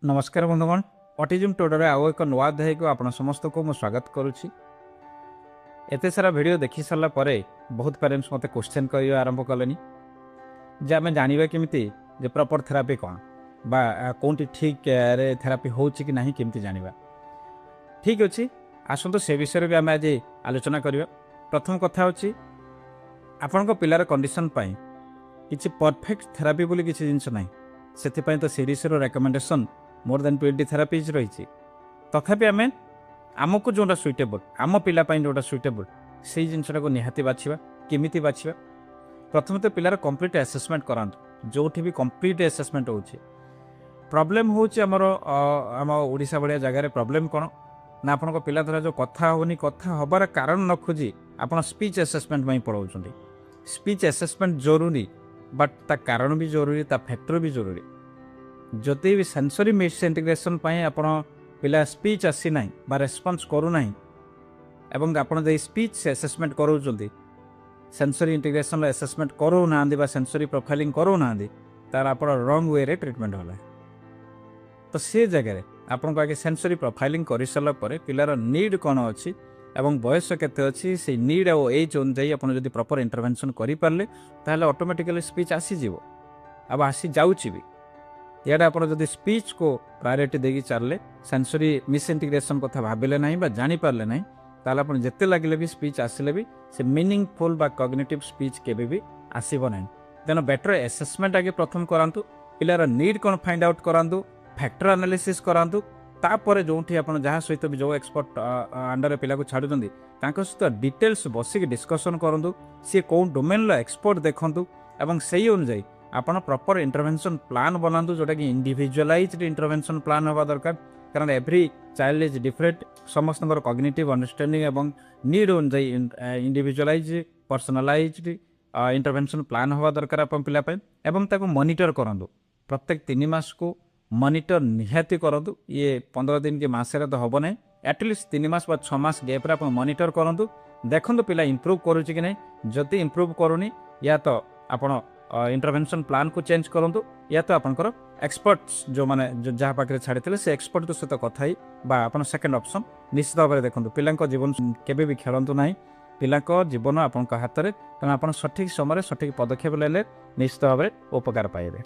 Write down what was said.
नमस्कार बंधुगण autism Tudor आउ एक नुआ अध्याय को आपण समस्त को मु स्वागत करुच्ची। एते सारा वीडियो देखि सारा पर बहुत पेरेंट्स मते क्वेश्चन कर आरंभ कले जे आम जानवा केमिति जे प्रॉपर थेरापी कौन बा कौन ठीक रे थेरापी होची कि नहीं केमिति जानवा। ठीक अच्छे आसतु से विषय भी आम आज आलोचना करवा। प्रथम कथा होची आपण पिलार कंडीशन पाई किछि परफेक्ट थेरापी बोली किछि जिंस नाही। सेथिपाई तो सीरीज रो रेकमेंडेशन मोर देन 20 थेरापीज रही। तथापि आम आमको जोटा सुइटेबल आम पिलापाई जोटा सुइटेबल से जिनसा को निहाती बाछिबा। केमिति बाछिबा प्रथम तो पिलार कंप्लीट असेसमेंट करांतु। जो भी कंप्लीट असेसमेंट होछि प्रॉब्लम होछि हमर आम ओडिशा बड़िया जगह प्रॉब्लम कौन ना आपन पिला धरा जो कथा होनी कथा हबार कारण न खोजी आपन स्पीच असेसमेंट में पढ़ाउछंती। स्पीच असेसमेंट जरूरी बट ता कारण भी जरूरी ता फैक्टर भी जरूरी। जदि भी सेंसरी मिस इंटीग्रेशन पाए आपण पिला स्पीच आसी ना बा रेस्पॉन्स करू ना एवं आपण जे स्पीच असेसमेंट करूचंती सेंसरी इंटीग्रेशन असेसमेंट करू ना बा सेंसरी प्रोफाइलिंग करू ना तार आपण रॉन्ग वे रे ट्रीटमेंट होला। तो से जगह आपण को आगे सेंसरी प्रोफाइलिंग कर सारा पर पिलार नीड कौन अच्छी एवं बयस केते अच्छी से नीड और एज अनुसार आप जब प्रॉपर इंटरवेंशन करें ताहले ऑटोमेटिकली स्पीच आसीज अब आसी जाऊँगी भी यार आप स्पीच को प्रायोरिटी देकी चलले सेंसरी मिस इंटीग्रेशन कथा भाविले ना जानी पारे ना ताहले आप जिते लगे भी स्पीच आसिले भी से मीनिंगफुल बा कॉग्निटिव स्पीच केबे भी आसीबो ना। तेना बेटर असेसमेंट आगे प्रथम करांतु पिलार नीड कौन फाइंड आउट करांतु फैक्टर एनालिसिस करांतु तापर जो आप जहाँ सहित भी जो एक्सपर्ट अंडर पिला को छाड़ुं सहित डिटेल्स बसिक डिस्कसन करूँ सी कौन डोमेन एक्सपर्ट देखूँ और से अनुजाई आपड़ प्रॉपर इंटरवेंशन प्लान बनातु जोटा कि इंडिविजुअलाइज्ड इंटरवेंशन प्लान हवा दरकार। कारण एवरी चाइल्ड इज डिफरेंट समस्त कॉग्निटिव अंडरस्टैंडिंग एवं नीड अनुजाई इंडिविजुअलाइज पर्सनलाइज्ड इंटरवेंशन प्लान हवा दरकार आप पिला एवं ताको मॉनिटर करंतु प्रत्येक 3 मास को मॉनिटर निहाती करंतु। ये 15 दिन के मासरे तो हम ना एटलिस्ट 3 मास 6 मास गैप आप मॉनिटर करंतु देखंतु पिला इंप्रूव करूची कि नहीं। जदि इंप्रूव करूनी या तो आपण इंटरवेंशन प्लान को चेंज करंतु या तो आपनकर एक्सपर्ट्स जो माने जहाँ पाखे छाड़ी से एक्सपर्ट सहित कथा बा आपन सेकंड ऑप्शन निश्चित भाव में देखंतु। पिला जीवन केबे भी खेलंतु नाही। पिला जीवन आपन हाथ में तेना आप सठिक समय सठिक पदक्षेप ले निश्चित भाव में उपकार पाइबे।